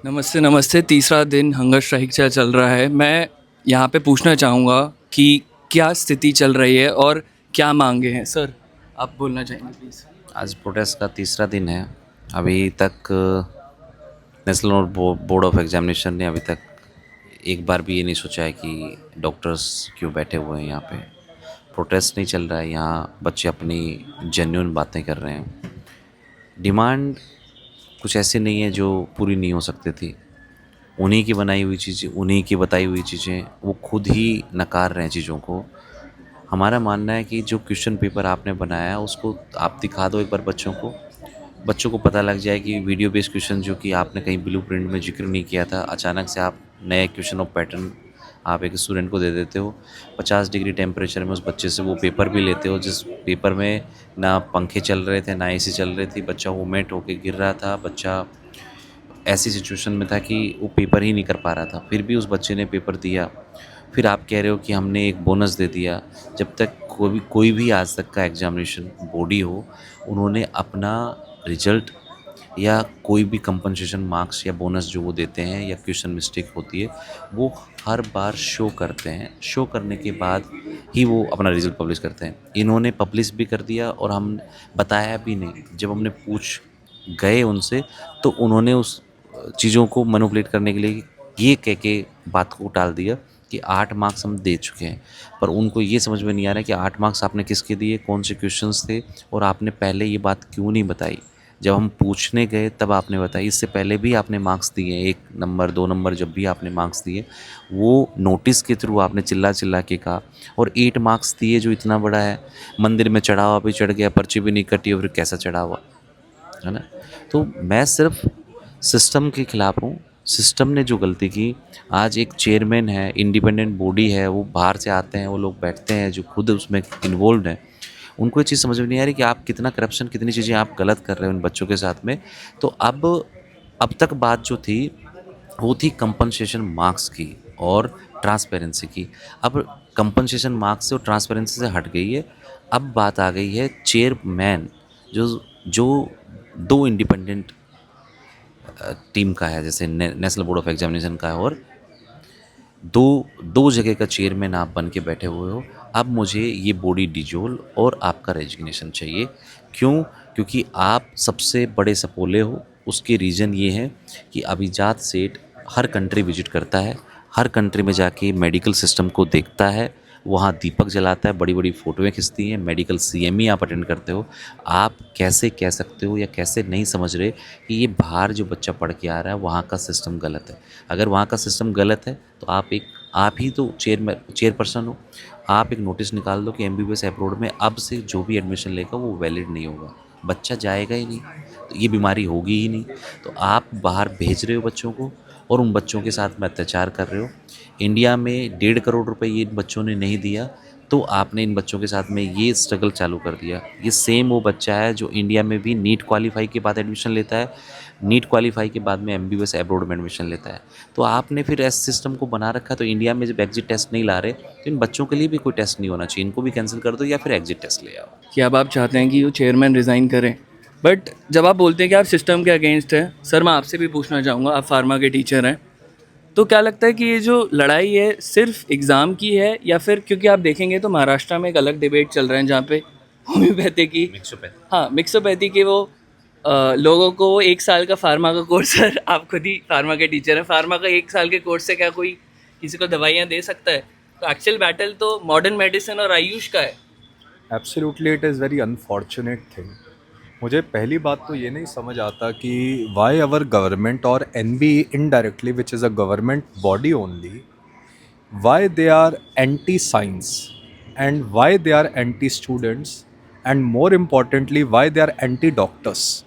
नमस्ते नमस्ते। तीसरा दिन हंगर स्ट्राइक चल रहा है। मैं यहाँ पे पूछना चाहूँगा कि क्या स्थिति चल रही है और क्या मांगे हैं। सर, आप बोलना चाहेंगे प्लीज़। आज प्रोटेस्ट का तीसरा दिन है। अभी तक नेशनल बोर्ड ऑफ एग्जामिनेशन ने अभी तक एक बार भी ये नहीं सोचा है कि डॉक्टर्स क्यों बैठे हुए हैं यहाँ पे। प्रोटेस्ट नहीं चल रहा है, यहाँ बच्चे अपनी जेन्युइन बातें कर रहे हैं। डिमांड कुछ ऐसी नहीं है जो पूरी नहीं हो सकती थी। उन्हीं की बनाई हुई चीज़ें, उन्हीं की बताई हुई चीज़ें, वो खुद ही नकार रहे हैं चीज़ों को। हमारा मानना है कि जो क्वेश्चन पेपर आपने बनाया है उसको आप दिखा दो एक बार बच्चों को पता लग जाए कि वीडियो बेस्ड क्वेश्चन जो कि आपने कहीं ब्लू प्रिंट में जिक्र नहीं किया था, अचानक से आप नए क्वेश्चन ऑफ पैटर्न आप एक स्टूडेंट को दे देते हो। 50 डिग्री टेम्परेचर में उस बच्चे से वो पेपर भी लेते हो, जिस पेपर में ना पंखे चल रहे थे ना एसी चल रही थी। बच्चा वोमेट होके गिर रहा था, बच्चा ऐसी सिचुएशन में था कि वो पेपर ही नहीं कर पा रहा था, फिर भी उस बच्चे ने पेपर दिया। फिर आप कह रहे हो कि हमने एक बोनस दे दिया। जब तक कोई भी आज तक का एग्जामिनेशन बॉडी हो, उन्होंने अपना रिजल्ट या कोई भी कंपनसेशन मार्क्स या बोनस जो वो देते हैं या क्वेश्चन मिस्टेक होती है, वो हर बार शो करते हैं। शो करने के बाद ही वो अपना रिजल्ट पब्लिश करते हैं। इन्होंने पब्लिश भी कर दिया और हम बताया भी नहीं। जब हमने पूछ गए उनसे तो उन्होंने उस चीज़ों को मैनिपुलेट करने के लिए ये कह के बात को टाल दिया कि 8 मार्क्स हम दे चुके हैं। पर उनको ये समझ में नहीं आ रहा है कि 8 मार्क्स आपने किसके दिए, कौन से क्वेश्चंस थे और आपने पहले ये बात क्यों नहीं बताई। जब हम पूछने गए तब आपने बताई, इससे पहले भी आपने मार्क्स दिए, 1 नंबर 2 नंबर जब भी आपने मार्क्स दिए वो नोटिस के थ्रू आपने चिल्ला चिल्ला के कहा। और 8 मार्क्स दिए जो इतना बड़ा है, मंदिर में चढ़ावा भी चढ़ गया, पर्ची भी नहीं कटी और फिर कैसा चढ़ावा, है ना। तो मैं सिर्फ सिस्टम के खिलाफ हूँ। सिस्टम ने जो गलती की, आज एक चेयरमैन है, इंडिपेंडेंट बॉडी है, वो बाहर से आते हैं, वो लोग बैठते हैं जो खुद उसमें इन्वॉल्व हैं। उनको ये चीज़ समझ में नहीं आ रही कि आप कितना करप्शन, कितनी चीज़ें आप गलत कर रहे हो उन बच्चों के साथ में। तो अब तक बात जो थी वो थी कंपनसेशन मार्क्स की और ट्रांसपेरेंसी की। अब कंपनसेशन मार्क्स से और ट्रांसपेरेंसी से हट गई है। अब बात आ गई है चेयरमैन जो जो दो इंडिपेंडेंट टीम का है, जैसे नेशनल बोर्ड ऑफ एग्जामिनेशन का है, और दो दो जगह का चेयरमैन आप बन के बैठे हुए हो। अब मुझे ये बॉडी डिजोल और आपका रेजिग्नेशन चाहिए। क्यों? क्योंकि आप सबसे बड़े सपोले हो। उसके रीज़न ये है कि अभिजात सेठ हर कंट्री विजिट करता है, हर कंट्री में जाके मेडिकल सिस्टम को देखता है, वहाँ दीपक जलाता है, बड़ी बड़ी फ़ोटोएँ खिंचती हैं, मेडिकल सीएमई आप अटेंड करते हो। आप कैसे कह सकते हो या कैसे नहीं समझ रहे कि ये बाहर जो बच्चा पढ़ के आ रहा है वहाँ का सिस्टम गलत है। अगर वहाँ का सिस्टम गलत है तो आप ही तो चेयरपर्सन हो। आप एक नोटिस निकाल दो कि एमबीबीएस अब्रॉड में अब से जो भी एडमिशन लेगा वो वैलिड नहीं होगा, बच्चा जाएगा ही नहीं, तो ये बीमारी होगी ही नहीं। तो आप बाहर भेज रहे हो बच्चों को और उन बच्चों के साथ में अत्याचार कर रहे हो। इंडिया में 1.5 करोड़ रुपए ये इन बच्चों ने नहीं दिया, तो आपने इन बच्चों के साथ में ये स्ट्रगल चालू कर दिया। ये सेम वो बच्चा है जो इंडिया में भी नीट क्वालिफाई के बाद एडमिशन लेता है, नीट क्वालिफाई के बाद में एमबीबीएस अब्रॉड में एडमिशन लेता है। तो आपने फिर ऐसे सिस्टम को बना रखा है। तो इंडिया में जब एग्जिट टेस्ट नहीं ला रहे तो इन बच्चों के लिए भी कोई टेस्ट नहीं होना चाहिए, इनको भी कैंसिल कर दो या फिर एग्जिट टेस्ट ले आओ। कि अब आप चाहते हैं कि वो चेयरमैन रिज़ाइन करें, बट जब आप बोलते हैं कि आप सिस्टम के अगेंस्ट हैं, सर मैं आपसे भी पूछना चाहूँगा, आप फार्मा के टीचर हैं, तो क्या लगता है कि ये जो लड़ाई है सिर्फ एग्ज़ाम की है, या फिर क्योंकि आप देखेंगे तो महाराष्ट्र में एक अलग डिबेट चल रहा है जहाँ पे होम्योपैथी की, मिक्सोपैथी। हाँ मिक्सोपैथी के वो लोगों को 1 साल का फार्मा का कोर्स सर आप खुद ही फार्मा के टीचर हैं, फार्मा का 1 साल के कोर्स से क्या कोई किसी को दवाइयाँ दे सकता है? तो एक्चुअल बैटल तो मॉडर्न मेडिसिन और आयुष का है। Absolutely it is very unfortunate thing. मुझे पहली बात तो ये नहीं समझ आता कि वाई अवर गवर्नमेंट और NB indirectly which is a government body only, why they are anti science and why they are anti students and more importantly why they are anti doctors.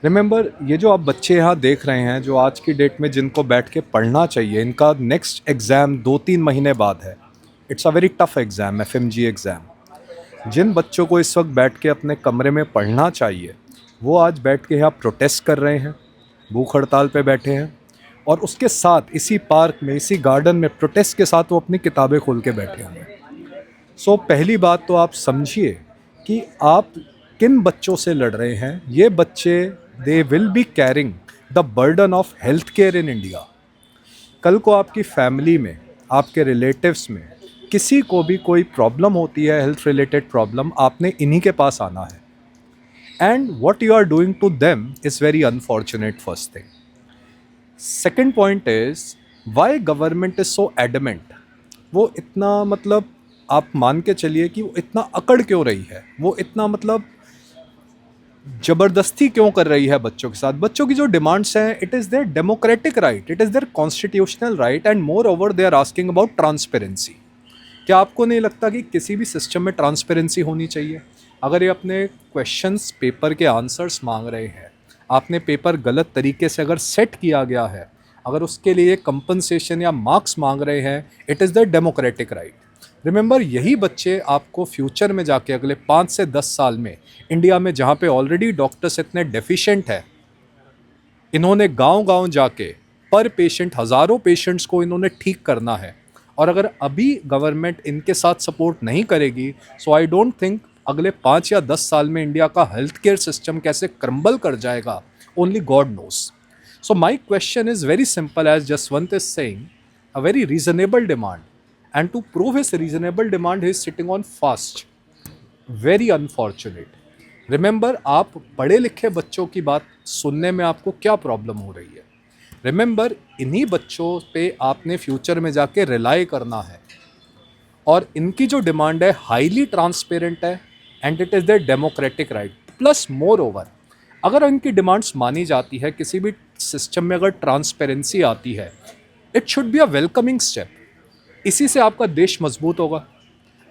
Remember, ये जो आप बच्चे यहाँ देख रहे हैं जो आज की डेट में जिनको बैठ के पढ़ना चाहिए, इनका नेक्स्ट एग्ज़ाम 2-3 महीने बाद है। It's a very tough exam, FMG exam. जिन बच्चों को इस वक्त बैठ के अपने कमरे में पढ़ना चाहिए वो आज बैठ के यहाँ प्रोटेस्ट कर रहे हैं, भूख हड़ताल पे बैठे हैं, और उसके साथ इसी पार्क में, इसी गार्डन में प्रोटेस्ट के साथ वो अपनी किताबें खोल के बैठे हुए हैं। सो पहली बात तो आप समझिए कि आप किन बच्चों से लड़ रहे हैं। ये बच्चे, they will be carrying the burden of health care in India. कल को आपकी फैमिली में, आपके रिलेटिव्स में किसी को भी कोई प्रॉब्लम होती है, हेल्थ रिलेटेड प्रॉब्लम, आपने इन्हीं के पास आना है। And what you are doing to them is very unfortunate, first thing. Second point is why government is so adamant. वो इतना मतलब आप मान के चलिए कि वो इतना अकड़ क्यों रही है, वो इतना मतलब ज़बरदस्ती क्यों कर रही है बच्चों के साथ। बच्चों की जो डिमांड्स हैं, it is their democratic right, it is their constitutional right, and moreover they are asking about transparency. क्या आपको नहीं लगता कि किसी भी सिस्टम में ट्रांसपेरेंसी होनी चाहिए? अगर ये अपने क्वेश्चंस पेपर के आंसर्स मांग रहे हैं, आपने पेपर गलत तरीके से अगर सेट किया गया है, अगर उसके लिए कंपनसेशन या मार्क्स मांग रहे हैं, it is the democratic right. Remember, यही बच्चे आपको फ्यूचर में जाके अगले 5 से 10 साल में इंडिया में, जहाँ पे ऑलरेडी डॉक्टर्स इतने डेफिशिएंट है, इन्होंने गांव-गांव जाके पर पेशेंट हज़ारों पेशेंट्स को इन्होंने ठीक करना है। और अगर अभी गवर्नमेंट इनके साथ सपोर्ट नहीं करेगी, सो आई डोंट थिंक अगले 5 या 10 साल में इंडिया का हेल्थ केयर सिस्टम कैसे क्रम्बल कर जाएगा, only god knows. So my question is very simple, as Jaswant is saying, a very reasonable demand, and to prove his reasonable demand he is sitting on fast, very unfortunate। remember, आप पढ़े लिखे बच्चों की बात सुनने में आपको क्या प्रॉब्लम हो रही है? remember, इन्हीं बच्चों पे आपने फ्यूचर में जाके रिलाई करना है, और इनकी जो डिमांड है हाईली ट्रांसपेरेंट है, and it is their democratic right. Plus moreover, अगर इनकी डिमांड्स मानी जाती है, किसी भी सिस्टम में अगर ट्रांसपेरेंसी आती है, it should be a welcoming step. इसी से आपका देश मजबूत होगा।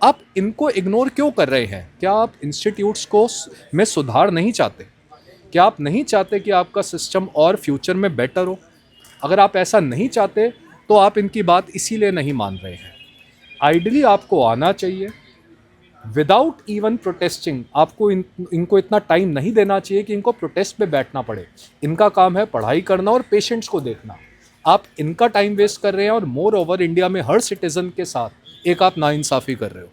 आप इनको इग्नोर क्यों कर रहे हैं? क्या आप इंस्टीट्यूट्स को में सुधार नहीं चाहते? क्या आप नहीं चाहते कि आपका सिस्टम और फ्यूचर में बेटर हो? अगर आप ऐसा नहीं चाहते तो आप इनकी बात इसीलिए नहीं मान रहे हैं। आइडली आपको आना चाहिए विदाउट इवन प्रोटेस्टिंग। आपको इनको इतना टाइम नहीं देना चाहिए कि इनको प्रोटेस्ट पे बैठना पड़े। इनका काम है पढ़ाई करना और पेशेंट्स को देखना। आप इनका टाइम वेस्ट कर रहे हैं, और मोर ओवर इंडिया में हर सिटीज़न के साथ एक आप नाइंसाफ़ी कर रहे हो,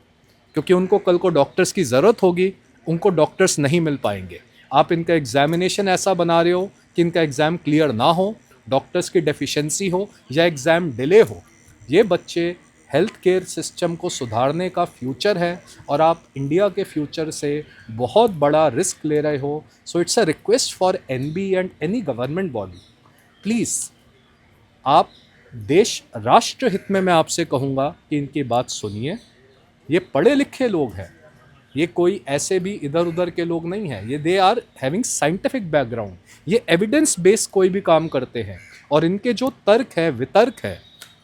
क्योंकि उनको कल को डॉक्टर्स की ज़रूरत होगी, उनको डॉक्टर्स नहीं मिल पाएंगे। आप इनका एग्जामिनेशन ऐसा बना रहे हो कि इनका एग्ज़ाम क्लियर ना हो, डॉक्टर्स की डेफिशिएंसी हो या एग्ज़ाम डिले हो। ये बच्चे हेल्थ केयर सिस्टम को सुधारने का फ्यूचर है, और आप इंडिया के फ्यूचर से बहुत बड़ा रिस्क ले रहे हो। So it's a request for NB and any government body, please आप देश राष्ट्र हित में मैं आपसे कहूँगा कि इनकी बात सुनिए। ये पढ़े लिखे लोग हैं, ये कोई ऐसे भी इधर उधर के लोग नहीं हैं, ये they are having scientific background, ये एविडेंस बेस्ड कोई भी काम करते हैं, और इनके जो तर्क है, वितर्क है,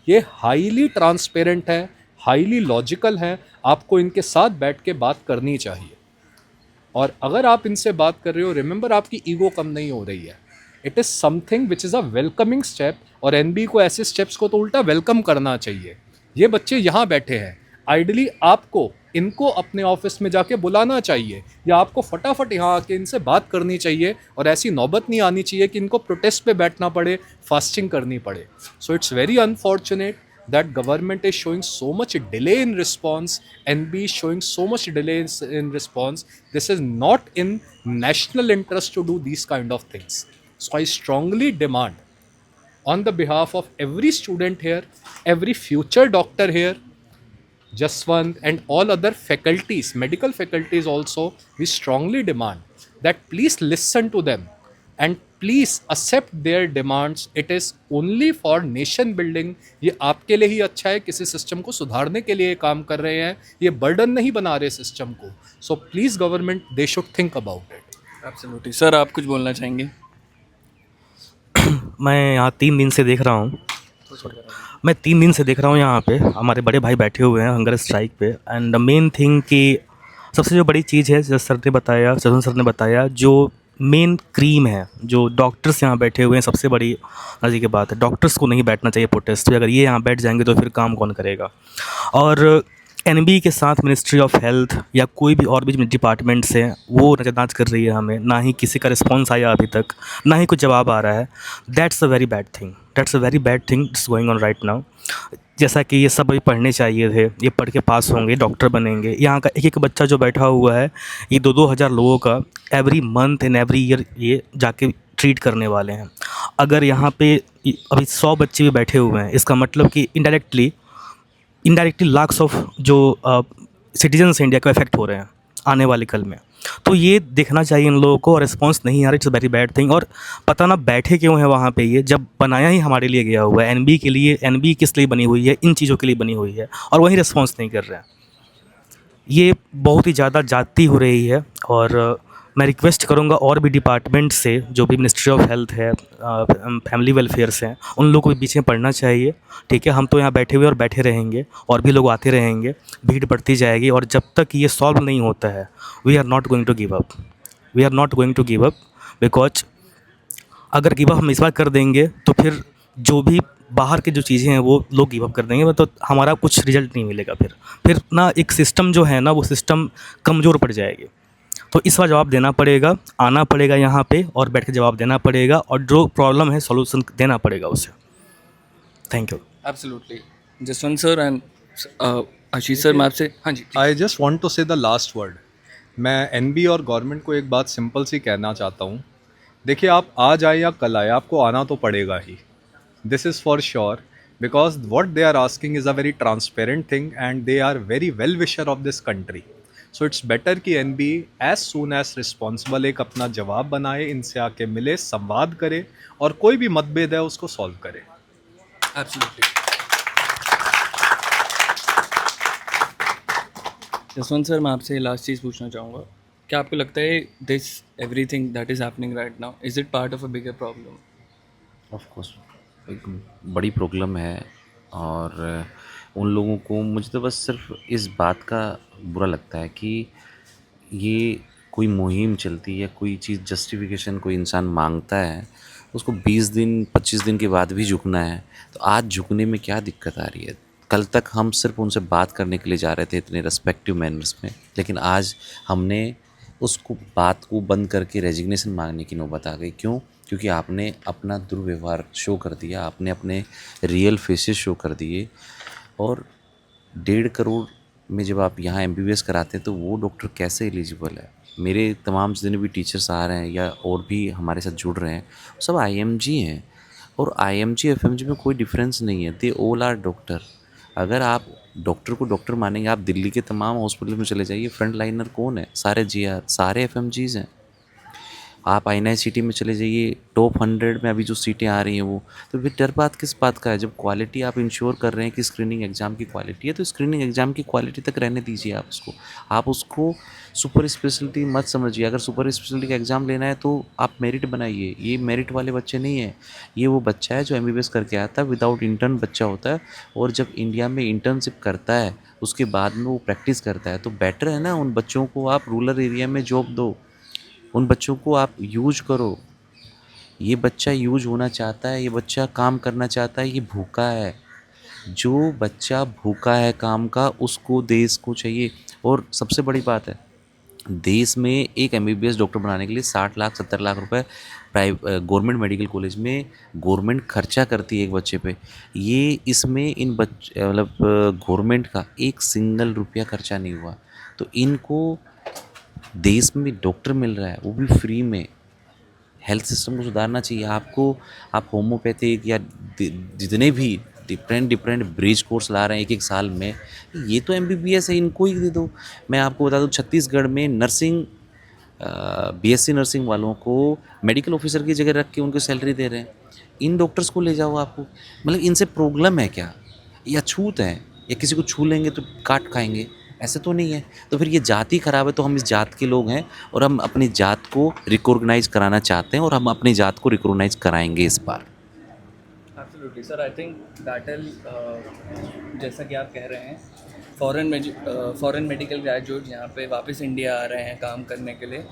ये हाईली ट्रांसपेरेंट है, हाईली लॉजिकल है। आपको इनके साथ बैठ के बात करनी चाहिए। और अगर आप इनसे बात कर रहे हो, रिमेंबर, आपकी ईगो कम नहीं हो रही है, it is something which is a welcoming step. और एनबी को ऐसे स्टेप्स को तो उल्टा वेलकम करना चाहिए। ये बच्चे यहाँ बैठे हैं, आइडली आपको इनको अपने ऑफिस में जाके बुलाना चाहिए, या आपको फटाफट यहाँ आके इनसे बात करनी चाहिए, और ऐसी नौबत नहीं आनी चाहिए कि इनको प्रोटेस्ट पे बैठना पड़े, फास्टिंग करनी पड़े। So it's very unfortunate that government is showing so much delay in response, NB is showing so much delay in response. This is not in national interest to do these kind of things. So I strongly demand on the behalf of every student here, every future doctor here, Jaswant and all other faculties, medical faculties also, we strongly demand that please listen to them and please accept their demands. It is only for nation building. ये आपके लिए ही अच्छा है, किसी system को सुधारने के लिए काम कर रहे हैं, ये बर्डन नहीं बना रहे सिस्टम को। So please government, they should think about it. Absolutely. Sir, आप कुछ बोलना चाहेंगे? मैं यहाँ 3 दिन से देख रहा हूँ, यहाँ पे हमारे बड़े भाई बैठे हुए हैं हंगर स्ट्राइक पे। एंड द मेन थिंग कि सबसे जो बड़ी चीज़ है, जैसे सर ने बताया, सदन सर ने बताया, जो मेन क्रीम है, जो डॉक्टर्स यहाँ बैठे हुए हैं, सबसे बड़ी मजे की बात है, डॉक्टर्स को नहीं बैठना चाहिए प्रोटेस्ट पे। अगर ये यहाँ बैठ जाएंगे तो फिर काम कौन करेगा? और एनबी के साथ मिनिस्ट्री ऑफ हेल्थ या कोई भी और भी डिपार्टमेंट्स हैं, वो नज़रअंदाज कर रही है हमें। ना ही किसी का रिस्पॉन्स आया अभी तक, ना ही कुछ जवाब आ रहा है। That's a very bad thing, it's going on right now. जैसा कि ये सब अभी पढ़ने चाहिए थे, ये पढ़ के पास होंगे, डॉक्टर बनेंगे। यहाँ का एक एक बच्चा जो बैठा हुआ है, ये 2-2 हज़ार लोगों का every month and every year ये जाके ट्रीट करने वाले हैं। अगर यहाँ पे अभी 100 बच्चे भी बैठे हुए हैं, इसका मतलब कि इनडायरेक्टली लाख्स ऑफ जो सिटीजन्स इंडिया को इफेक्ट हो रहे हैं आने वाले कल में। तो ये देखना चाहिए इन लोगों को, और रिस्पॉन्स नहीं आ रहा, इट्स वेरी बैड थिंग। और पता ना बैठे क्यों है वहाँ पे, ये जब बनाया ही हमारे लिए गया हुआ है, एनबी के लिए, एनबी किस लिए बनी हुई है, इन चीज़ों के लिए बनी हुई है, और वही रिस्पॉन्स नहीं कर रहे हैं। ये बहुत ही ज़्यादा जाती हो रही है। और मैं रिक्वेस्ट करूँगा और भी डिपार्टमेंट से, जो भी मिनिस्ट्री ऑफ हेल्थ है, फैमिली वेलफेयर्स हैं, उन लोगों को भी बीच में पढ़ना चाहिए। ठीक है, हम तो यहाँ बैठे हुए और बैठे रहेंगे, और भी लोग आते रहेंगे, भीड़ बढ़ती जाएगी, और जब तक ये सॉल्व नहीं होता है, we are not going to give up, we are not going to give up. Because अगर गिव अप हम इस बार कर देंगे तो फिर जो भी बाहर की जो चीज़ें हैं वो लोग गिव अप कर देंगे, तो हमारा कुछ रिजल्ट नहीं मिलेगा। फिर ना एक सिस्टम जो है ना, वो सिस्टम कमज़ोर पड़ जाएगी। तो इस बार जवाब देना पड़ेगा, आना पड़ेगा यहाँ पे और बैठ के जवाब देना पड़ेगा, और जो प्रॉब्लम है सॉल्यूशन देना पड़ेगा उसे। Thank you. Absolutely. Jaswant sir and Ashish sir, मैं आपसे, हाँ जी, आई जस्ट वॉन्ट टू से द लास्ट वर्ड। मैं एनबी और गवर्नमेंट को एक बात सिंपल सी कहना चाहता हूँ। देखिए, आप आज आए या कल आए, आपको आना तो पड़ेगा ही। This is for sure, because what they are asking is a very transparent thing and they are very well wisher of this country. So it's better कि NB as soon as responsible एक अपना जवाब बनाए, इनसे आके मिले, संवाद करे, और कोई भी मतभेद है उसको सॉल्व करे। एब्सोल्युटली। जसवंत सर, मैं आपसे लास्ट चीज़ पूछना चाहूँगा, क्या आपको लगता है this everything that is happening right now, is it part of a bigger problem? Of course एक बड़ी प्रॉब्लम है। और उन लोगों को, मुझे तो बस सिर्फ इस बात का बुरा लगता है कि ये कोई मुहिम चलती है, कोई चीज़ जस्टिफिकेशन कोई इंसान मांगता है, उसको 20 दिन 25 दिन के बाद भी झुकना है। तो आज झुकने में क्या दिक्कत आ रही है? कल तक हम सिर्फ उनसे बात करने के लिए जा रहे थे इतने रेस्पेक्टिव मैनर्स में, लेकिन आज हमने उसको बात को बंद करके रेजिग्नेशन मांगने की नौबत आ गई। क्यों? क्योंकि आपने अपना दुर्व्यवहार शो कर दिया, आपने अपने रियल फेसेस शो कर दिए। और 1.5 करोड़ में जब आप यहाँ एमबीबीएस कराते हैं तो वो डॉक्टर कैसे एलिजिबल है? मेरे तमाम जितने भी टीचर्स आ रहे हैं या और भी हमारे साथ जुड़ रहे हैं, सब आईएमजी हैं। और आईएमजी एफएमजी में कोई डिफरेंस नहीं है, दे ऑल आर डॉक्टर। अगर आप डॉक्टर को डॉक्टर मानेंगे, आप दिल्ली के तमाम हॉस्पिटल में चले जाइए, फ्रंट लाइनर कौन है? सारे जीआर, सारे एफएमजीज हैं। आप INICT में चले जाइए, टॉप 100 में अभी जो सीटें आ रही हैं वो, तो फिर डर बात किस बात का है? जब क्वालिटी आप इंश्योर कर रहे हैं कि स्क्रीनिंग एग्ज़ाम की क्वालिटी है, तो स्क्रीनिंग एग्ज़ाम की क्वालिटी तक रहने दीजिए आप उसको सुपर स्पेशलिटी मत समझिए। अगर सुपर स्पेशलिटी का एग्ज़ाम लेना है तो आप मेरिट बनाइए। ये मेरिट वाले बच्चे नहीं हैं, ये वो बच्चा है जो MBBS करके आता है, विदाउट इंटर्न बच्चा होता है, और जब इंडिया में इंटर्नशिप करता है उसके बाद में वो प्रैक्टिस करता है। तो बेटर है ना, उन बच्चों को आप रूरल एरिया में जॉब दो, उन बच्चों को आप यूज करो। ये बच्चा यूज होना चाहता है, ये बच्चा काम करना चाहता है, ये भूखा है। जो बच्चा भूखा है काम का, उसको देश को चाहिए। और सबसे बड़ी बात है, देश में एक MBBS डॉक्टर बनाने के लिए 60 लाख 70 लाख रुपए गवर्नमेंट मेडिकल कॉलेज में गवर्नमेंट खर्चा करती है एक बच्चे पे। ये इसमें इन मतलब गवर्नमेंट का एक सिंगल रुपया खर्चा नहीं हुआ। तो इनको देश में डॉक्टर मिल रहा है, वो भी फ्री में। हेल्थ सिस्टम को सुधारना चाहिए आपको। आप होम्योपैथिक या जितने भी डिफरेंट ब्रिज कोर्स ला रहे हैं एक साल में, ये तो MBBS है, इनको ही दे दो। मैं आपको बता दूं, छत्तीसगढ़ में नर्सिंग BSc नर्सिंग वालों को मेडिकल ऑफिसर की जगह रख के उनको सैलरी दे रहे हैं। इन डॉक्टर्स को ले जाओ आपको। मतलब इनसे प्रॉब्लम है क्या, या छूत है, या किसी को छू लेंगे तो काट खाएंगे? ऐसे तो नहीं है। तो फिर ये जाति ख़राब है। तो हम इस जात के लोग हैं और हम अपनी जात को रिकॉग्नाइज कराना चाहते हैं, और हम अपनी जात को रिकॉग्नाइज कराएंगे इस बार। Absolutely sir, I think battle, जैसा कि आप कह रहे हैं, फॉरेन मेडिकल ग्रेजुएट यहाँ पे वापस इंडिया आ रहे हैं काम करने के लिए,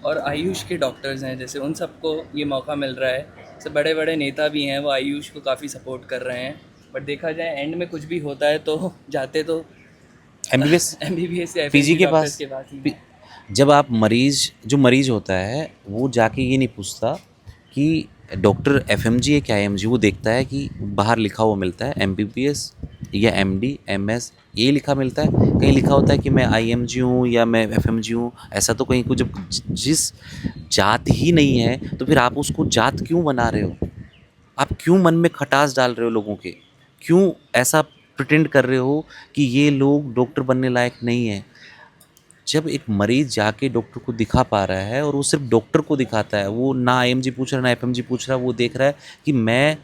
और आयुष के डॉक्टर्स हैं जैसे, उन सबको ये मौका मिल रहा है। सब बड़े बड़े नेता भी हैं, वो आयुष को काफ़ी सपोर्ट कर रहे हैं। बट देखा जाए एंड में कुछ भी होता है तो जाते तो MBBS या PG के डॉक्टर्स पास। ही। जब आप जो मरीज़ होता है वो जाके ये नहीं पूछता कि डॉक्टर FMG है क्या IMG, वो देखता है कि बाहर लिखा हुआ मिलता है MBBS या MD MS, ये लिखा मिलता है। कहीं लिखा होता है कि मैं IMG हूँ या मैं FMG हूँ, ऐसा तो कहीं कुछ। जब जिस जात ही नहीं है तो फिर आप उसको जात क्यों बना रहे हो? आप क्यों मन में खटास डाल रहे हो लोगों के? क्यों ऐसा प्रिटेंड कर रहे हो कि ये लोग डॉक्टर बनने लायक नहीं है? जब एक मरीज जाके डॉक्टर को दिखा पा रहा है और वो सिर्फ डॉक्टर को दिखाता है, वो ना आईएमजी पूछ रहा है ना एफएमजी पूछ रहा है, वो देख रहा है कि मैं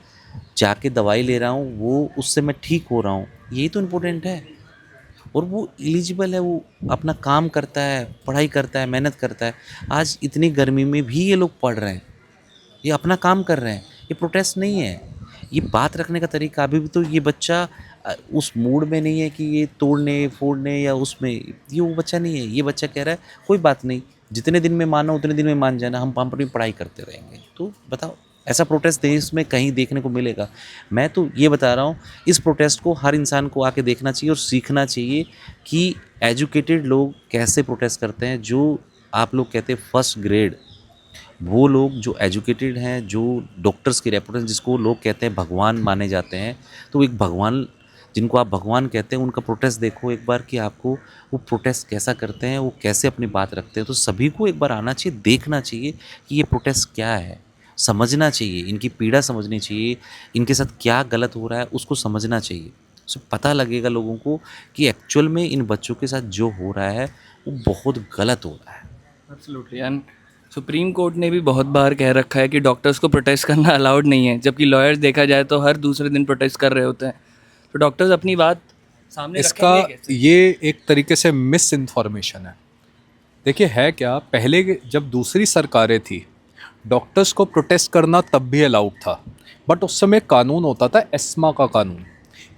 जाके दवाई ले रहा हूँ, वो उससे मैं ठीक हो रहा हूँ, यही तो इम्पोर्टेंट है। और वो एलिजिबल है, वो अपना काम करता है, पढ़ाई करता है, मेहनत करता है। आज इतनी गर्मी में भी ये लोग पढ़ रहे हैं, ये अपना काम कर रहे हैं, ये प्रोटेस्ट नहीं है। ये बात रखने का तरीका, अभी भी तो ये बच्चा उस मूड में नहीं है कि ये तोड़ने फोड़ने या उसमें, ये वो बच्चा नहीं है। ये बच्चा कह रहा है कोई बात नहीं, जितने दिन में मानो उतने दिन में मान जाना, हम अपनी पढ़ाई करते रहेंगे। तो बताओ, ऐसा प्रोटेस्ट देश में कहीं देखने को मिलेगा? मैं तो ये बता रहा हूँ, इस प्रोटेस्ट को हर इंसान को आके देखना चाहिए और सीखना चाहिए कि एजुकेटेड लोग कैसे प्रोटेस्ट करते हैं। जो आप लोग कहते हैं फर्स्ट ग्रेड, वो लोग जो एजुकेटेड हैं, जो डॉक्टर्स की रेपुटेशन, जिसको लोग कहते हैं भगवान माने जाते हैं, तो एक भगवान, जिनको आप भगवान कहते हैं, उनका प्रोटेस्ट देखो एक बार कि आपको वो प्रोटेस्ट कैसा करते हैं, वो कैसे अपनी बात रखते हैं। तो सभी को एक बार आना चाहिए, देखना चाहिए कि ये प्रोटेस्ट क्या है, समझना चाहिए, इनकी पीड़ा समझनी चाहिए, इनके साथ क्या गलत हो रहा है उसको समझना चाहिए। उससे पता लगेगा लोगों को कि एक्चुअल में इन बच्चों के साथ जो हो रहा है वो बहुत गलत हो रहा है। एब्सोल्युटली। एंड सुप्रीम कोर्ट ने भी बहुत बार कह रखा है कि डॉक्टर्स को प्रोटेस्ट करना अलाउड नहीं है, जबकि लॉयर्स देखा जाए तो हर दूसरे दिन प्रोटेस्ट कर रहे होते हैं। तो डॉक्टर्स अपनी बात सामने इसका रखेंगे कैसे? ये एक तरीके से मिस इन्फॉर्मेशन है। देखिए है क्या, पहले जब दूसरी सरकारें थी, डॉक्टर्स को प्रोटेस्ट करना तब भी अलाउड था, बट उस समय कानून होता था एस्मा का कानून।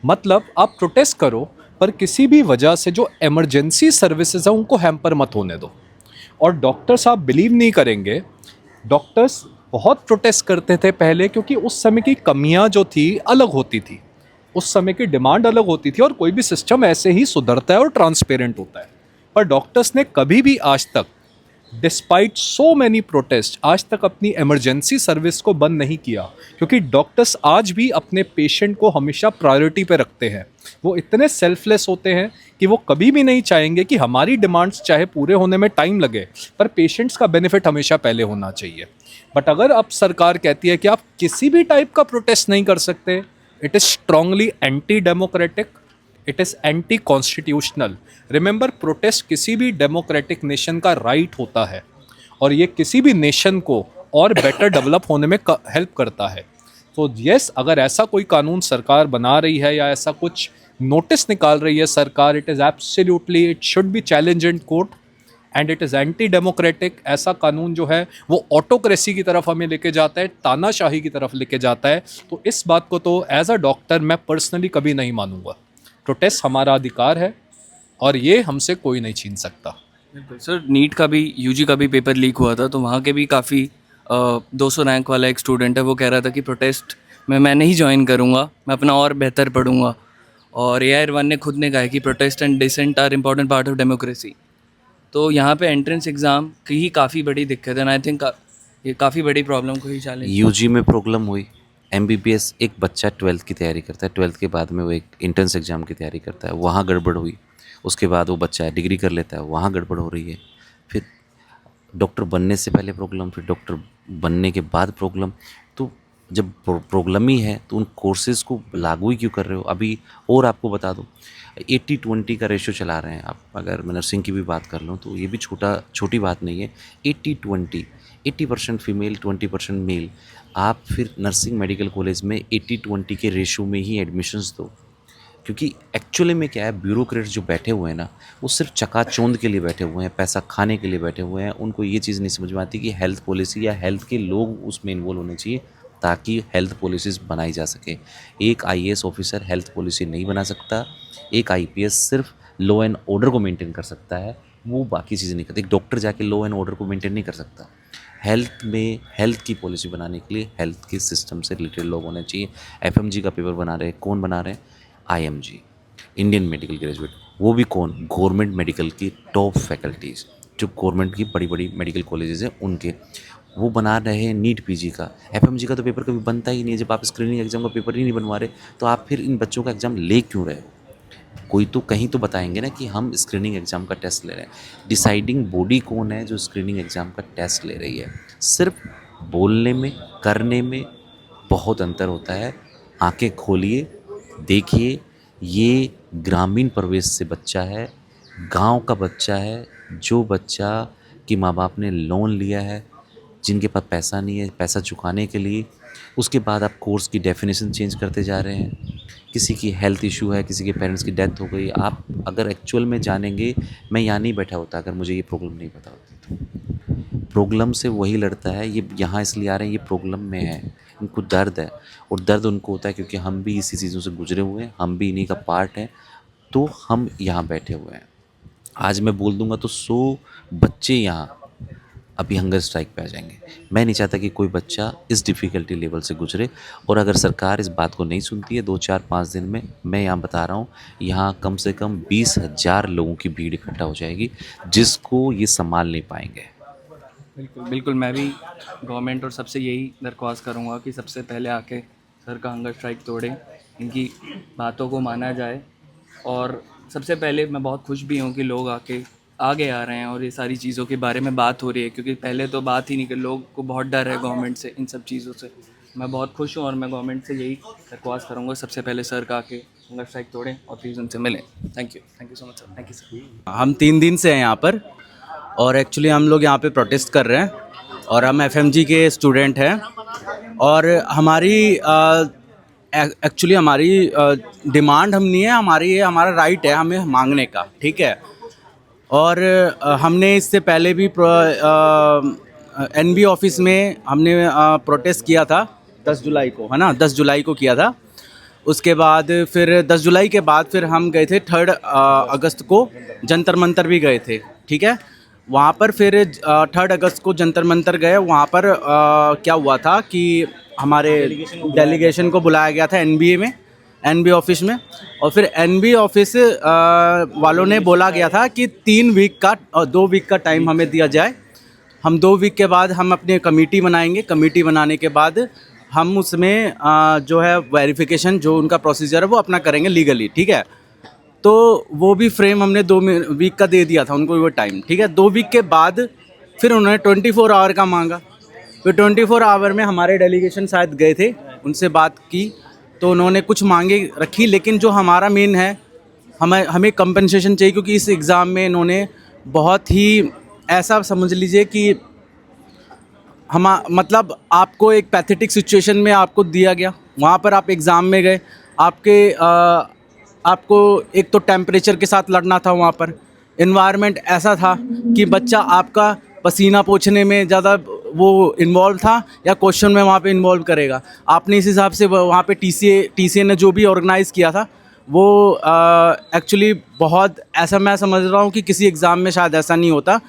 मतलब आप प्रोटेस्ट करो, पर किसी भी वजह से जो इमरजेंसी सर्विसेज हैं उनको हैम्पर मत होने दो। और डॉक्टर्स, आप बिलीव नहीं करेंगे, डॉक्टर्स बहुत प्रोटेस्ट करते थे पहले, क्योंकि उस समय की कमियां जो थी अलग होती थी, उस समय की डिमांड अलग होती थी, और कोई भी सिस्टम ऐसे ही सुधरता है और ट्रांसपेरेंट होता है। पर डॉक्टर्स ने कभी भी आज तक, डिस्पाइट सो मैनी प्रोटेस्ट, आज तक अपनी इमरजेंसी सर्विस को बंद नहीं किया, क्योंकि डॉक्टर्स आज भी अपने पेशेंट को हमेशा प्रायोरिटी पे रखते हैं। वो इतने सेल्फलेस होते हैं कि वो कभी भी नहीं चाहेंगे कि हमारी डिमांड्स चाहे पूरे होने में टाइम लगे, पर पेशेंट्स का बेनिफिट हमेशा पहले होना चाहिए। बट अगर अब सरकार कहती है कि आप किसी भी टाइप का प्रोटेस्ट नहीं कर सकते, it is strongly anti democratic, it is anti constitutional. Remember, protest किसी भी डेमोक्रेटिक नेशन का राइट होता है, और ये किसी भी नेशन को और बेटर डेवलप होने में हेल्प करता है। तो यस, अगर ऐसा कोई कानून सरकार बना रही है या ऐसा कुछ नोटिस निकाल रही है सरकार, it is absolutely, it should be challenge in court, and it is anti democratic. ऐसा कानून जो है वो ऑटोक्रेसी की तरफ हमें लेके जाता है, तानाशाही की तरफ लेके जाता है। तो इस बात को तो एज अ डॉक्टर मैं पर्सनली कभी नहीं मानूंगा। प्रोटेस्ट हमारा अधिकार है और ये हमसे कोई नहीं छीन सकता। बिल्कुल सर। नीट का भी, यूजी का भी पेपर लीक हुआ था, तो वहाँ के भी काफ़ी 200 रैंक वाला एक स्टूडेंट है, वो कह रहा था कि प्रोटेस्ट में मैं नहीं ज्वाइन करूँगा, मैं अपना और बेहतर पढ़ूंगा। और AR1 ने खुद ने कहा है कि protest and dissent are important part of democracy. तो यहाँ पे एंट्रेंस एग्ज़ाम की ही काफ़ी बड़ी दिक्कत है, एंड आई थिंक ये काफ़ी बड़ी प्रॉब्लम को ही चैलेंज। यूजी में प्रॉब्लम हुई, MBBS एक बच्चा 12th की तैयारी करता है, 12th के बाद में वो एक एंट्रेंस एग्ज़ाम की तैयारी करता है, वहाँ गड़बड़ हुई। उसके बाद वो बच्चा डिग्री कर लेता है, वहाँ गड़बड़ हो रही है। फिर डॉक्टर बनने से पहले प्रॉब्लम, फिर डॉक्टर बनने के बाद प्रॉब्लम। तो जब प्रॉब्लम ही है तो उन कोर्सेज़ को लागू ही क्यों कर रहे हो अभी? और आपको बता दूं, 80-20 का रेशो चला रहे हैं आप। अगर मैं नर्सिंग की भी बात कर लूँ तो ये भी छोटी बात नहीं है। 80-20, 80% फीमेल, 20% मेल। आप फिर नर्सिंग मेडिकल कॉलेज में 80-20 के रेशो में ही एडमिशन्स दो, क्योंकि एक्चुअली में क्या है, ब्यूरोक्रेट्स जो बैठे हुए हैं ना, वो सिर्फ चकाचौंध के लिए बैठे हुए हैं, पैसा खाने के लिए बैठे हुए हैं। उनको ये चीज़ नहीं समझ में आती कि हेल्थ पॉलिसी या हेल्थ के लोग उसमें इन्वॉल्व होने चाहिए, ताकि हेल्थ पॉलिसीज़ बनाई जा सके। एक IAS ऑफिसर हेल्थ पॉलिसी नहीं बना सकता, एक IPS सिर्फ लॉ एंड ऑर्डर को मेंटेन कर सकता है, वो बाकी चीज़ें नहीं करता। एक डॉक्टर जाके लॉ एंड ऑर्डर को मेंटेन नहीं कर सकता। हेल्थ में, हेल्थ की पॉलिसी बनाने के लिए हेल्थ के सिस्टम से रिलेटेड लोग होने चाहिए। FMG का पेपर बना रहे हैं, कौन बना रहे हैं? IMG, Indian medical graduate. वो भी कौन? गवर्नमेंट मेडिकल की टॉप फैकल्टीज़, जो गवर्नमेंट की बड़ी बड़ी मेडिकल कॉलेजेस हैं उनके, वो बना रहे हैं नीट PG का। FMG का तो पेपर कभी बनता ही नहीं है। जब आप स्क्रीनिंग एग्जाम का पेपर ही नहीं बनवा रहे, तो आप फिर इन बच्चों का एग्ज़ाम ले क्यों रहे हो? कोई तो कहीं तो बताएंगे ना कि हम स्क्रीनिंग एग्ज़ाम का टेस्ट ले रहे हैं। डिसाइडिंग बॉडी कौन है जो स्क्रीनिंग एग्ज़ाम का टेस्ट ले रही है? सिर्फ बोलने में, करने में बहुत अंतर होता है। आंखें खोलिए, देखिए, ये ग्रामीण परिवेश से बच्चा है, गांव का बच्चा है, जो बच्चा कि माँ बाप ने लोन लिया है, जिनके पास पैसा नहीं है पैसा चुकाने के लिए, उसके बाद आप कोर्स की डेफिनेशन चेंज करते जा रहे हैं। किसी की हेल्थ इशू है, किसी के पेरेंट्स की डेथ हो गई, आप अगर एक्चुअल में जानेंगे, मैं यहाँ नहीं बैठा होता अगर मुझे ये प्रॉब्लम नहीं पता होती। तो प्रॉब्लम से वही लड़ता है, ये यहाँ इसलिए आ रहे हैं, ये प्रॉब्लम में है, इनको दर्द है, और दर्द उनको होता है क्योंकि हम भी इसी चीज़ों से गुजरे हुए हैं, हम भी इन्हीं का पार्ट हैं, तो हम यहाँ बैठे हुए हैं। आज मैं बोल दूंगा तो 100 बच्चे यहाँ अभी हंगर स्ट्राइक पे आ जाएंगे। मैं नहीं चाहता कि कोई बच्चा इस डिफ़िकल्टी लेवल से गुजरे, और अगर सरकार इस बात को नहीं सुनती है 2-4-5 दिन में, मैं यहाँ बता रहा हूँ, यहाँ कम से कम 20,000 लोगों की भीड़ इकट्ठा हो जाएगी, जिसको ये संभाल नहीं पाएंगे। बिल्कुल बिल्कुल, मैं भी गवर्नमेंट और सबसे यही दरख्वास्त करूँगा कि सबसे पहले आके सर का हंगर स्ट्राइक तोड़ें, इनकी बातों को माना जाए। और सबसे पहले मैं बहुत खुश भी हूँ कि लोग आगे आ रहे हैं और ये सारी चीज़ों के बारे में बात हो रही है, क्योंकि पहले तो बात ही नहीं कर, लोग को बहुत डर है गवर्नमेंट से, इन सब चीज़ों से। मैं बहुत खुश हूँ और मैं गवर्नमेंट से यही दरख्वास्त करूँगा सबसे पहले सर का आके हंगर स्ट्राइक तोड़ें और प्लीज़ उनसे मिलें। Thank you so much sir, thank you sir. हम 3 दिन से हैं यहाँ पर, और एक्चुअली हम लोग यहाँ पे प्रोटेस्ट कर रहे हैं, और हम एफएमजी के स्टूडेंट हैं, और हमारी एक्चुअली हमारी डिमांड हम नहीं है, हमारा राइट है हमें मांगने का, ठीक है। और हमने इससे पहले भी एनबी ऑफिस में हमने प्रोटेस्ट किया था 10 जुलाई को, है ना, 10 जुलाई को किया था। उसके बाद फिर 10 जुलाई के बाद फिर हम गए थे 3 अगस्त को जंतर मंतर भी गए थे, ठीक है। वहाँ पर फिर 3 अगस्त को जंतर मंतर गए, वहाँ पर क्या हुआ था कि हमारे डेलीगेशन को बुलाया गया था एनबी ऑफिस में, और फिर एनबी ऑफिस वालों ने बोला गया था कि 3 वीक का और 2 वीक का टाइम हमें दिया जाए। हम 2 वीक के बाद हम अपनी कमेटी बनाएंगे, कमेटी बनाने के बाद हम उसमें जो है वेरिफिकेशन जो उनका प्रोसीजर है वो अपना करेंगे लीगली, ठीक है। तो वो भी फ्रेम हमने 2 वीक का दे दिया था उनको वो टाइम, ठीक है। 2 वीक के बाद फिर उन्होंने 24 आवर का मांगा, फिर 24 आवर में हमारे डेलीगेशन शायद गए थे, उनसे बात की तो उन्होंने कुछ मांगे रखी, लेकिन जो हमारा मेन है, हमें कंपनसेशन चाहिए, क्योंकि इस एग्ज़ाम में इन्होंने बहुत ही ऐसा समझ लीजिए कि मतलब आपको एक पैथेटिक सिचुएशन में आपको दिया गया। वहाँ पर आप एग्ज़ाम में गए, आपको एक तो टेम्परेचर के साथ लड़ना था, वहाँ पर इन्वायरमेंट ऐसा था कि बच्चा आपका पसीना पोंछने में ज़्यादा वो इन्वॉल्व था या क्वेश्चन में वहाँ पे इन्वॉल्व करेगा। आपने इस हिसाब से वहाँ पे टीसीए ने जो भी ऑर्गेनाइज़ किया था वो एक्चुअली बहुत ऐसा मैं समझ रहा हूँ कि किसी एग्ज़ाम में शायद ऐसा नहीं होता,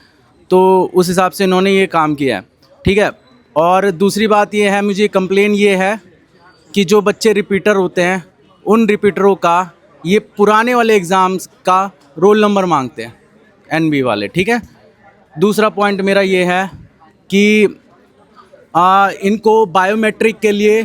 तो उस हिसाब से इन्होंने ये काम किया है, ठीक है। और दूसरी बात ये है, मुझे कंप्लेन ये है कि जो बच्चे रिपीटर होते हैं उन रिपीटरों का ये पुराने वाले एग्ज़ाम्स का रोल नंबर मांगते हैं एनबी वाले, ठीक है। दूसरा पॉइंट मेरा ये है कि इनको बायोमेट्रिक के लिए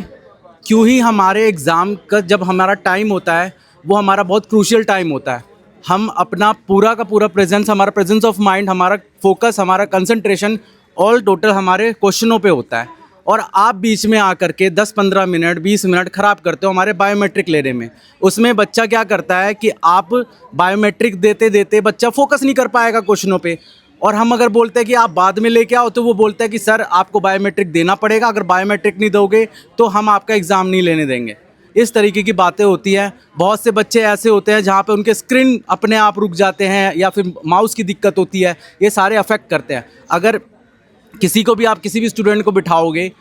क्यों ही हमारे एग्ज़ाम का जब हमारा टाइम होता है वो हमारा बहुत क्रूशियल टाइम होता है, हम अपना पूरा का पूरा प्रेजेंस, हमारा प्रेजेंस ऑफ माइंड, हमारा फोकस, हमारा कंसंट्रेशन ऑल टोटल हमारे क्वेश्चनों पे होता है, और आप बीच में आकर के 10-15 मिनट 20 मिनट ख़राब करते हो हमारे बायोमेट्रिक लेने में। उसमें बच्चा क्या करता है कि आप बायोमेट्रिक देते देते बच्चा फोकस नहीं कर पाएगा क्वेश्चनों पे, और हम अगर बोलते हैं कि आप बाद में लेके आओ तो वो बोलता है कि सर आपको बायोमेट्रिक देना पड़ेगा, अगर बायोमेट्रिक नहीं दोगे तो हम आपका एग्ज़ाम नहीं लेने देंगे। इस तरीके की बातें होती हैं। बहुत से बच्चे ऐसे होते हैं जहाँ पे उनके स्क्रीन अपने आप रुक जाते हैं या फिर माउस की दिक्कत होती है, ये सारे अफेक्ट करते हैं। अगर किसी को भी आप किसी भी स्टूडेंट को बिठाओगे,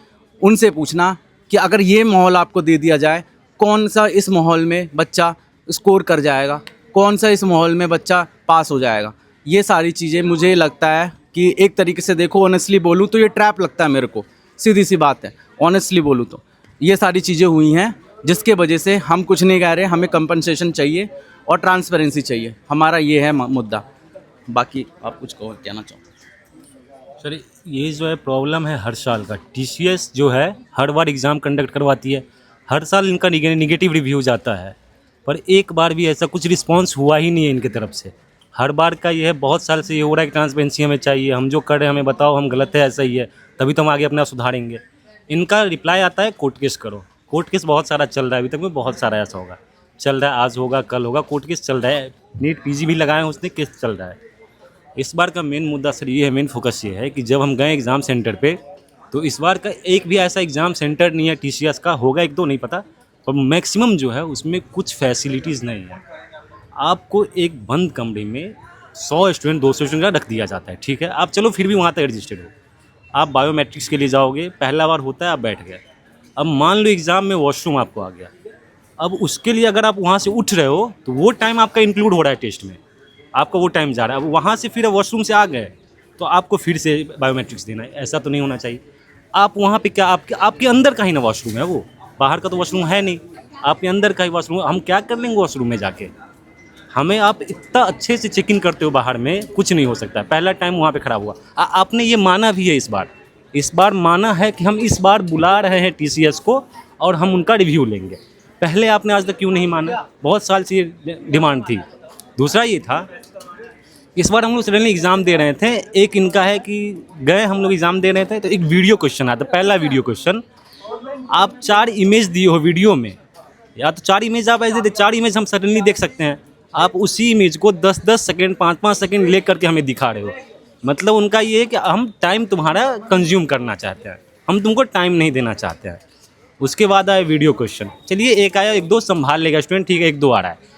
उनसे पूछना कि अगर ये माहौल आपको दे दिया जाए, कौन सा इस माहौल में बच्चा स्कोर कर जाएगा, कौन सा इस माहौल में बच्चा पास हो जाएगा। ये सारी चीज़ें मुझे लगता है कि एक तरीके से देखो, ऑनेस्टली बोलूँ तो ये ट्रैप लगता है मेरे को, सीधी सी बात है, ऑनेस्टली बोलूँ तो ये सारी चीज़ें हुई हैं जिसके वजह से हम कुछ नहीं कह रहे, हमें कंपनसेशन चाहिए और ट्रांसपेरेंसी चाहिए, हमारा ये है मुद्दा। बाकी आप कुछ कहना चाहो? सर ये जो है प्रॉब्लम है हर साल का, टीसीएस जो है हर बार एग्ज़ाम कंडक्ट करवाती है, हर साल इनका निगेटिव रिव्यू जाता है, पर एक बार भी ऐसा कुछ रिस्पांस हुआ ही नहीं है इनकी तरफ से। हर बार का ये है, बहुत साल से ये हो रहा है कि ट्रांसपेरेंसी हमें चाहिए, हम जो कर रहे हैं हमें बताओ, हम गलत है ऐसा ही है, तभी तो हम आगे अपना सुधारेंगे। इनका रिप्लाई आता है कोर्ट केस करो। कोर्ट केस बहुत सारा चल रहा है, अभी तक में बहुत सारा ऐसा होगा, चल रहा है, आज होगा कल होगा, कोर्ट केस चल रहा है। नीट पीजी भी लगाए हैं उसने, केस चल रहा है। इस बार का मेन मुद्दा सर ये है, मेन फोकस ये है कि जब हम गए एग्ज़ाम सेंटर पे, तो इस बार का एक भी ऐसा एग्ज़ाम सेंटर नहीं है टीसीएस का, होगा एक दो नहीं पता, पर मैक्सिमम जो है उसमें कुछ फैसिलिटीज़ नहीं है। आपको एक बंद कमरे में 100 स्टूडेंट 200 स्टूडेंट का रख दिया जाता है, ठीक है, आप चलो फिर भी वहाँ तक रजिस्टर्ड हो, आप बायोमेट्रिक्स के लिए जाओगे, पहला बार होता है, आप बैठ गए। अब मान लो एग्ज़ाम में वॉशरूम आपको आ गया, अब उसके लिए अगर आप वहाँ से उठ रहे हो तो वो टाइम आपका इंक्लूड हो रहा है टेस्ट में, आपका वो टाइम जा रहा है। अब वहाँ से फिर वॉशरूम से आ गए तो आपको फिर से बायोमेट्रिक्स देना है, ऐसा तो नहीं होना चाहिए। आप वहाँ पे क्या, आपके अंदर का ही ना वॉशरूम है, वो बाहर का तो वॉशरूम है नहीं, आपके अंदर का ही वॉशरूम, हम क्या कर लेंगे वॉशरूम में जाके। हमें आप इतना अच्छे से चेक इन करते हो बाहर में, कुछ नहीं हो सकता। पहला टाइम वहाँ पे खराब हुआ। आपने ये माना भी है, इस बार माना है कि हम इस बार बुला रहे हैं टीसीएस को और हम उनका रिव्यू लेंगे। पहले आपने आज तक क्यों नहीं माना? बहुत साल से ये डिमांड थी। दूसरा ये था, इस बार हम लोग सडनली एग्ज़ाम दे रहे थे, एक इनका है कि गए हम लोग एग्ज़ाम दे रहे थे तो एक वीडियो क्वेश्चन आता, पहला वीडियो क्वेश्चन, आप 4 इमेज दिए हो वीडियो में, या तो 4 इमेज आप ऐसे दे, 4 इमेज हम सडनली देख सकते हैं, आप उसी इमेज को 10-10 सेकेंड 5-5 सेकेंड ले करके हमें दिखा रहे हो। मतलब उनका ये है कि हम टाइम तुम्हारा कंज्यूम करना चाहते हैं, हम तुमको टाइम नहीं देना चाहते हैं। उसके बाद आया वीडियो क्वेश्चन, चलिए एक आया, एक दो संभाल लेगा स्टूडेंट, ठीक है, एक दो आ रहा है,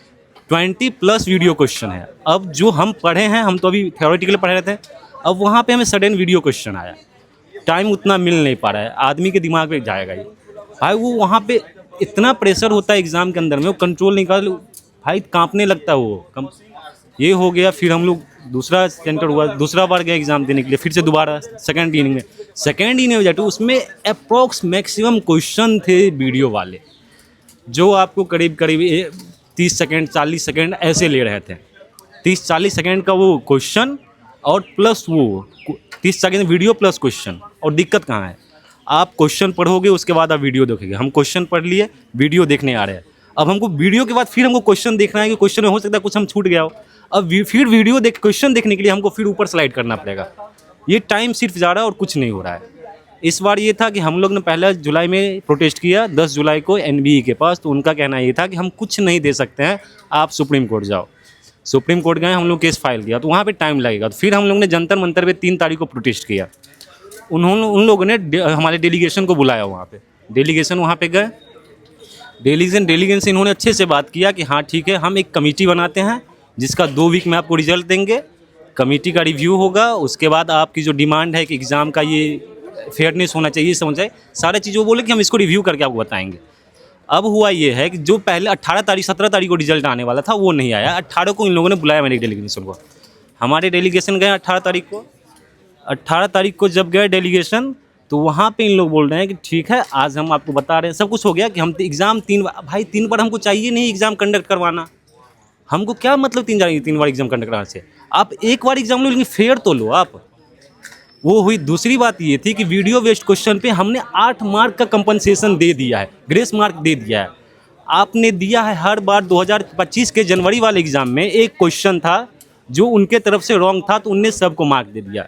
20+ वीडियो क्वेश्चन है। अब जो हम पढ़े हैं, हम तो अभी थ्योरेटिकली पढ़ रहे थे, अब वहाँ पे हमें सडन वीडियो क्वेश्चन आया, टाइम उतना मिल नहीं पा रहा है, आदमी के दिमाग पे जाएगा ही भाई, वो वहाँ पे इतना प्रेशर होता है एग्ज़ाम के अंदर में, वो कंट्रोल नहीं कर भाई, कांपने लगता है वो। ये हो गया, फिर हम लोग दूसरा सेंटर हुआ, दूसरा बार गए एग्ज़ाम देने के लिए, फिर से दोबारा सेकंड इनिंग में जाते, उसमें अप्रॉक्स मैक्सिमम क्वेश्चन थे वीडियो वाले, जो आपको करीब 30 सेकेंड 40 सेकेंड ऐसे ले रहे थे। 30-40 सेकेंड का वो क्वेश्चन और प्लस वो 30 सेकेंड वीडियो प्लस क्वेश्चन। और दिक्कत कहाँ है, आप क्वेश्चन पढ़ोगे उसके बाद आप वीडियो देखेंगे। हम क्वेश्चन पढ़ लिए, वीडियो देखने आ रहे हैं, अब हमको वीडियो के बाद फिर हमको क्वेश्चन देखना है कि क्वेश्चन में हो सकता है कुछ हम छूट गया हो। अब फिर वीडियो देख क्वेश्चन देखने के लिए हमको फिर ऊपर स्लाइड करना पड़ेगा। ये टाइम सिर्फ जा रहा है और कुछ नहीं हो रहा है। इस बार ये था कि हम लोग ने पहला जुलाई में प्रोटेस्ट किया, 10 जुलाई को एनबीई के पास, तो उनका कहना ये था कि हम कुछ नहीं दे सकते हैं, आप सुप्रीम कोर्ट जाओ। सुप्रीम कोर्ट गए, हम लोग केस फाइल किया, तो वहाँ पे टाइम लगेगा। तो फिर हम लोग ने जंतर मंतर पे 3 तारीख को प्रोटेस्ट किया। उन लोगों ने हमारे डेलीगेशन को बुलाया, वहाँ पे डेलीगेशन वहाँ पे गए, डेलीगेशन से इन्होंने अच्छे से बात किया कि हाँ ठीक है, हम एक कमेटी बनाते हैं जिसका 2 वीक में आपको रिजल्ट देंगे, कमेटी का रिव्यू होगा, उसके बाद आपकी जो डिमांड है कि एग्ज़ाम का ये फेयरनेस होना चाहिए, समझ आए, सारी चीज़ें वो बोले कि हम इसको रिव्यू करके आपको बताएंगे। अब हुआ ये है कि जो पहले 18 तारीख 17 तारीख को रिजल्ट आने वाला था वो नहीं आया। 18 को इन लोगों ने बुलाया मेरे डेलीगेशन को, हमारे डेलीगेशन गए 18 तारीख को। 18 तारीख को जब गए डेलीगेशन, तो वहाँ पे इन लोग बोल रहे हैं कि ठीक है, आज हम आपको बता रहे हैं, सब कुछ हो गया कि हम एग्ज़ाम 3 बार, भाई 3 बार हमको चाहिए नहीं एग्ज़ाम कंडक्ट करवाना, हमको क्या मतलब 3 बार एग्ज़ाम कंडक्ट कराने से, आप एक बार एग्ज़ाम लो लेकिन फेयर तो लो आप। वो हुई। दूसरी बात ये थी कि वीडियो वेस्ट क्वेश्चन पे हमने 8 मार्क का कंपनसेशन दे दिया है, ग्रेस मार्क दे दिया है। आपने दिया है हर बार 2025 के जनवरी वाले एग्ज़ाम में एक क्वेश्चन था जो उनके तरफ से रॉन्ग था, तो उनने सबको मार्क दे दिया।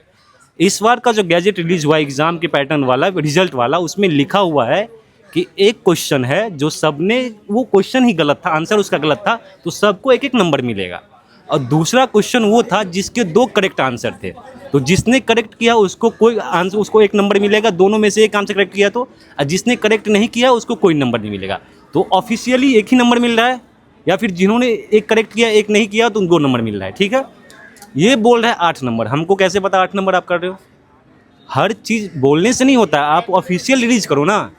इस बार का जो गैजेट रिलीज हुआ एग्ज़ाम के पैटर्न वाला, रिजल्ट वाला, उसमें लिखा हुआ है कि एक क्वेश्चन है जो सबने, वो क्वेश्चन ही गलत था, आंसर उसका गलत था, तो सबको 1-1 नंबर मिलेगा। और दूसरा क्वेश्चन वो था जिसके 2 करेक्ट आंसर थे, तो जिसने करेक्ट किया उसको कोई आंसर, उसको 1 नंबर मिलेगा, दोनों में से एक आंसर करेक्ट किया तो, और जिसने करेक्ट नहीं किया उसको कोई नंबर नहीं मिलेगा। तो ऑफिशियली 1 ही नंबर मिल रहा है, या फिर जिन्होंने 1 करेक्ट किया 1 नहीं किया तो 2 नंबर मिल रहा है, ठीक है। ये बोल रहा है 8 नंबर, हमको कैसे पता 8 नंबर आप कर रहे हो? हर चीज़ बोलने से नहीं होता है, आप ऑफिशियल रिलीज करो ना।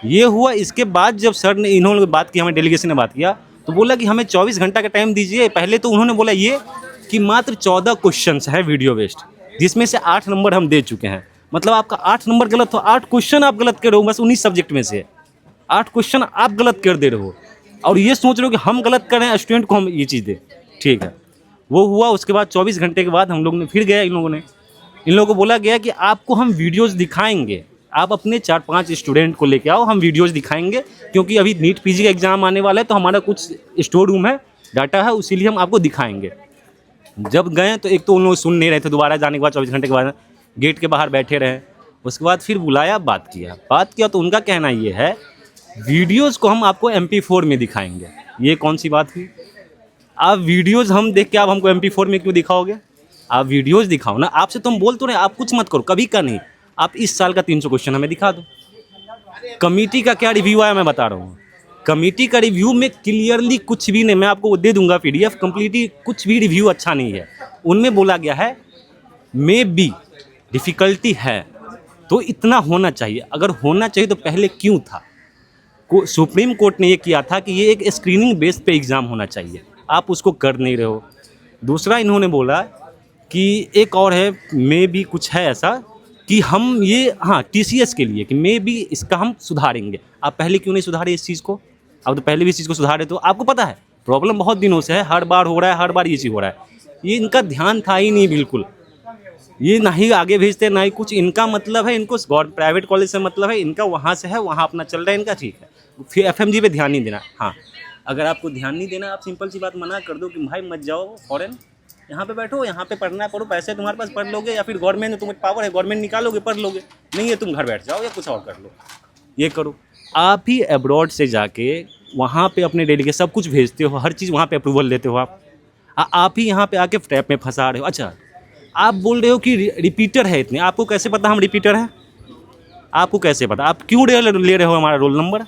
ये हुआ। इसके बाद जब सर ने, इन्होंने बात की, हमें डेलीगेशन ने बात किया, तो बोला कि हमें 24 घंटा का टाइम दीजिए। पहले तो उन्होंने बोला ये कि मात्र 14 क्वेश्चंस है वीडियो वेस्ट, जिसमें से 8 नंबर हम दे चुके हैं। मतलब आपका 8 नंबर गलत हो, 8 क्वेश्चन आप गलत कर रहे हो, बस 19 सब्जेक्ट में से 8 क्वेश्चन आप गलत कर दे रहे हो, और ये सोच रहे हो कि हम गलत कर रहे हैं, स्टूडेंट को हम ये चीज़ दें, ठीक है। वो हुआ। उसके बाद 24 घंटे के बाद हम लोग ने फिर गया, इन लोगों को बोला गया कि आपको हम वीडियोज़ दिखाएंगे, आप अपने 4-5 स्टूडेंट को लेके आओ, हम वीडियोज़ दिखाएंगे, क्योंकि अभी नीट पीजी का एग्ज़ाम आने वाला है, तो हमारा कुछ स्टोर रूम है, डाटा है, इसीलिए हम आपको दिखाएंगे। जब गए तो एक तो उन लोग सुन नहीं रहे थे, दोबारा जाने के बाद 24 घंटे के बाद गेट के बाहर बैठे रहे। उसके बाद फिर बुलाया, बात किया तो उनका कहना ये है वीडियोज़ को हम आपको MP4 में दिखाएंगे। ये कौन सी बात हुई? आप वीडियोज़ हम देख के आप हमको MP4 में क्यों दिखाओगे? आप वीडियोज़ दिखाओ ना। आपसे तो हम बोल तो रहे, आप कुछ मत करो, कभी का नहीं। आप इस साल का 300 क्वेश्चन हमें दिखा दो। कमेटी का क्या रिव्यू आया मैं बता रहा हूँ। कमेटी का रिव्यू में क्लियरली कुछ भी नहीं, मैं आपको दे दूंगा PDF कंप्लीटली, कुछ भी रिव्यू अच्छा नहीं है। उनमें बोला गया है मे बी डिफ़िकल्टी है, तो इतना होना चाहिए। अगर होना चाहिए तो पहले क्यों था? सुप्रीम कोर्ट ने ये किया था कि ये एक स्क्रीनिंग बेस पे एग्ज़ाम होना चाहिए, आप उसको कर नहीं रहे हो। दूसरा इन्होंने बोला कि एक और है, मे बी कुछ है ऐसा कि हम ये TCS के लिए कि मे बी इसका हम सुधारेंगे। आप पहले क्यों नहीं सुधारे इस चीज़ को? आप तो पहले भी इस चीज़ को सुधारे, तो आपको पता है प्रॉब्लम बहुत दिनों से है, हर बार हो रहा है, हर बार ये चीज़ हो रहा है। ये इनका ध्यान था ही नहीं बिल्कुल। ये ना ही आगे भेजते ना ही कुछ, इनका मतलब है इनको प्राइवेट कॉलेज से मतलब है, इनका वहाँ से है, वहाँ अपना चल रहा है इनका, ठीक है। फिर FMG पे ध्यान नहीं देना। हाँ, अगर आपको ध्यान नहीं देना, आप सिंपल सी बात मना कर दो कि भाई मत जाओ फॉरेन, यहाँ पे बैठो, यहाँ पे पढ़ना है पढ़ो, पैसे तुम्हारे पास पढ़ लोगे, या फिर गवर्नमेंट में तुम्हें पावर है, गवर्नमेंट निकालोगे पढ़ लोगे, नहीं है तुम घर बैठ जाओ या कुछ और कर लो, ये करो। आप ही अब्रॉड से जाके वहाँ पे अपने डेलीगेट सब कुछ भेजते हो, हर चीज़ वहाँ पे अप्रूवल लेते हो आप ही यहाँ पे आके ट्रैप में फंसा रहे हो। अच्छा, आप बोल रहे हो कि रिपीटर है इतने, आपको कैसे पता हम रिपीटर हैं? आपको कैसे पता? आप क्यों ले रहे हो हमारा रोल नंबर?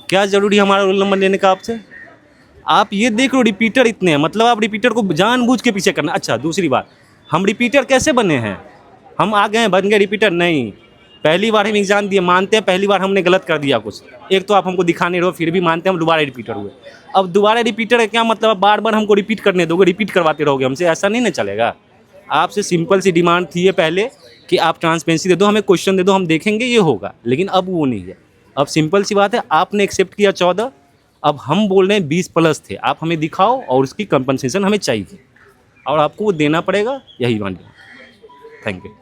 क्या ज़रूरी है हमारा रोल नंबर लेने का आपसे? आप ये देख लो रिपीटर इतने हैं, मतलब आप रिपीटर को जानबूझ के पीछे करना। अच्छा, दूसरी बात, हम रिपीटर कैसे बने हैं? हम आ गए बन गए रिपीटर? नहीं, पहली बार हम एग्ज़ाम दिए, मानते हैं पहली बार हमने गलत कर दिया कुछ, एक तो आप हमको दिखा नहीं रहे हो, फिर भी मानते हैं हम दोबारा रिपीटर हुए। अब दोबारा रिपीटर है क्या मतलब? बार बार हमको रिपीट करने दोगे, रिपीट करवाते रहोगे हमसे? ऐसा नहीं ना चलेगा। आपसे सिंपल सी डिमांड थी ये पहले कि आप ट्रांसपेरेंसी दे दो, हमें क्वेश्चन दे दो, हम देखेंगे, ये होगा। लेकिन अब वो नहीं है। अब सिंपल सी बात है, आपने एक्सेप्ट किया 14, अब हम बोल रहे हैं 20+ थे, आप हमें दिखाओ और उसकी कंपनसेशन हमें चाहिए और आपको वो देना पड़ेगा, यही मान लो। Thank you.